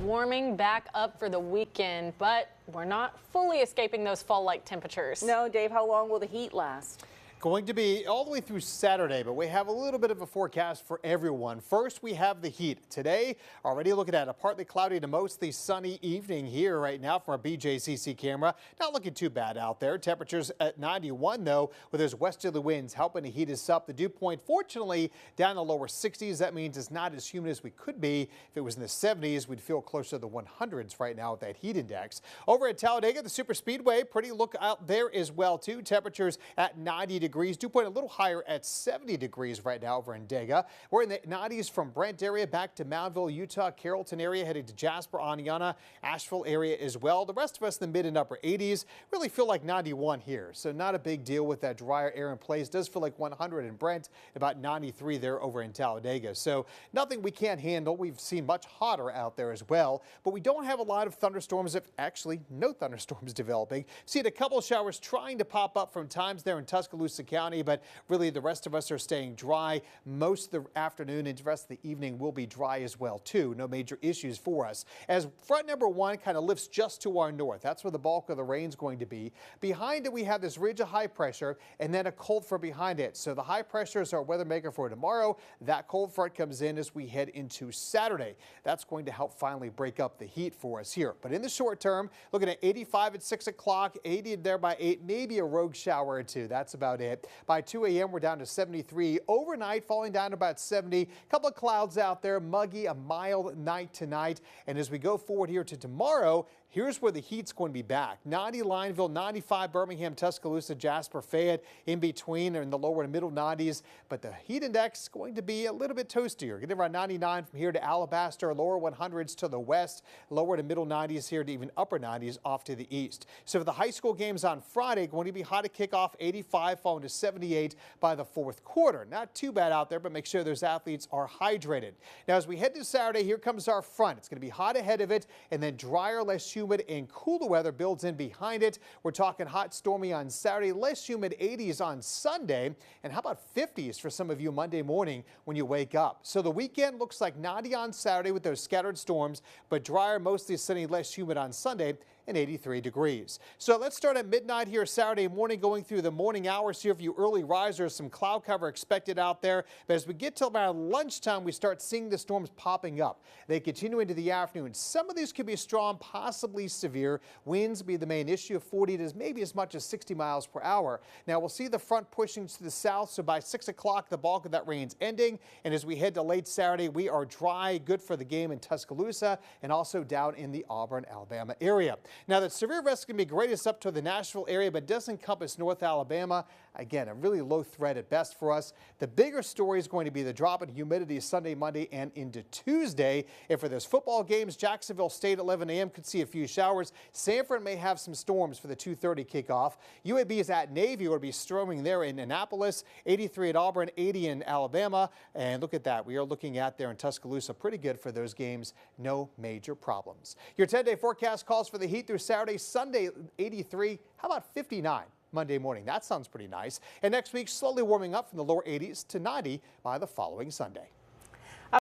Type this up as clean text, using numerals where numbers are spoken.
warming back up for the weekend, but we're not fully escaping those fall-like temperatures. No, Dave, how long will the heat last? Going to be all the way through Saturday, but we have a little bit of a forecast for everyone. First, we have the heat. Today, already looking at a partly cloudy to mostly sunny evening here right now from our BJCC camera. Not looking too bad out there. Temperatures at 91, though, with those westerly winds helping to heat us up. The dew point, fortunately, down in the lower 60s. That means it's not as humid as we could be. If it was in the 70s, we'd feel closer to the 100s right now with that heat index. Over at Talladega, the super speedway, pretty look out there as well, too. Temperatures at 90 degrees. Dew point a little higher at 70 degrees right now over in Dega. We're in the 90s from Brent area back to Moundville, Utah, Carrollton area, headed to Jasper, Aniana, Asheville area as well. The rest of us in the mid and upper 80s. Really feel like 91 here, so not a big deal with that drier air in place. Does feel like 100 in Brent, about 93 there over in Talladega. So nothing we can't handle. We've seen much hotter out there as well, but we don't have a lot of thunderstorms, if actually no thunderstorms developing. Seen a couple showers trying to pop up from times there in Tuscaloosa County, but really the rest of us are staying dry. Most of the afternoon and the rest of the evening will be dry as well, too. No major issues for us. As front number one kind of lifts just to our north, that's where the bulk of the rain's going to be. Behind it, we have this ridge of high pressure and then a cold front behind it. So the high pressure is our weather maker for tomorrow. That cold front comes in as we head into Saturday. That's going to help finally break up the heat for us here. But in the short term, looking at 85 at 6 o'clock, 80 there by 8, maybe a rogue shower or two. That's about it. By 2 a.m., we're down to 73. Overnight, falling down to about 70. A couple of clouds out there, muggy, a mild night tonight. And as we go forward here to tomorrow, here's where the heat's going to be back. 90 Lineville, 95 Birmingham, Tuscaloosa, Jasper, Fayette, in between or in the lower and middle 90s. But the heat index is going to be a little bit toastier. Getting around 99 from here to Alabaster, lower 100s to the west, lower to middle 90s here to even upper 90s off to the east. So for the high school games on Friday, going to be hot at kickoff, 85, falling to 78 by the fourth quarter. Not too bad out there, but make sure those athletes are hydrated. Now, as we head to Saturday, here comes our front. It's going to be hot ahead of it, and then drier, less humid and cooler weather builds in behind it. We're talking hot, stormy on Saturday, less humid 80s on Sunday, and how about 50s for some of you Monday morning when you wake up. So the weekend looks like 90 on Saturday with those scattered storms, but drier, mostly sunny, less humid on Sunday, and 83 degrees. So let's start at midnight here Saturday morning, going through the morning hours here for you early risers. Some cloud cover expected out there. But as we get to around lunchtime, we start seeing the storms popping up. They continue into the afternoon. Some of these could be strong, possibly severe. Winds be the main issue, 40 to maybe as much as 60 miles per hour. Now we'll see the front pushing to the south. So by 6 o'clock, the bulk of that rain's ending. And as we head to late Saturday, we are dry, good for the game in Tuscaloosa and also down in the Auburn, Alabama area. Now, that severe risk can be greatest up to the Nashville area, but does encompass North Alabama. Again, a really low threat at best for us. The bigger story is going to be the drop in humidity Sunday, Monday, and into Tuesday. And for those football games, Jacksonville State, 11 a.m. could see a few showers. Sanford may have some storms for the 2:30 kickoff. UAB is at Navy. Will be storming there in Annapolis. 83 at Auburn, 80 in Alabama. And look at that. We are looking at there in Tuscaloosa. Pretty good for those games. No major problems. Your 10-day forecast calls for the heat through Saturday, Sunday, 83. How about 59 Monday morning? That sounds pretty nice. And next week, slowly warming up from the lower 80s to 90 by the following Sunday.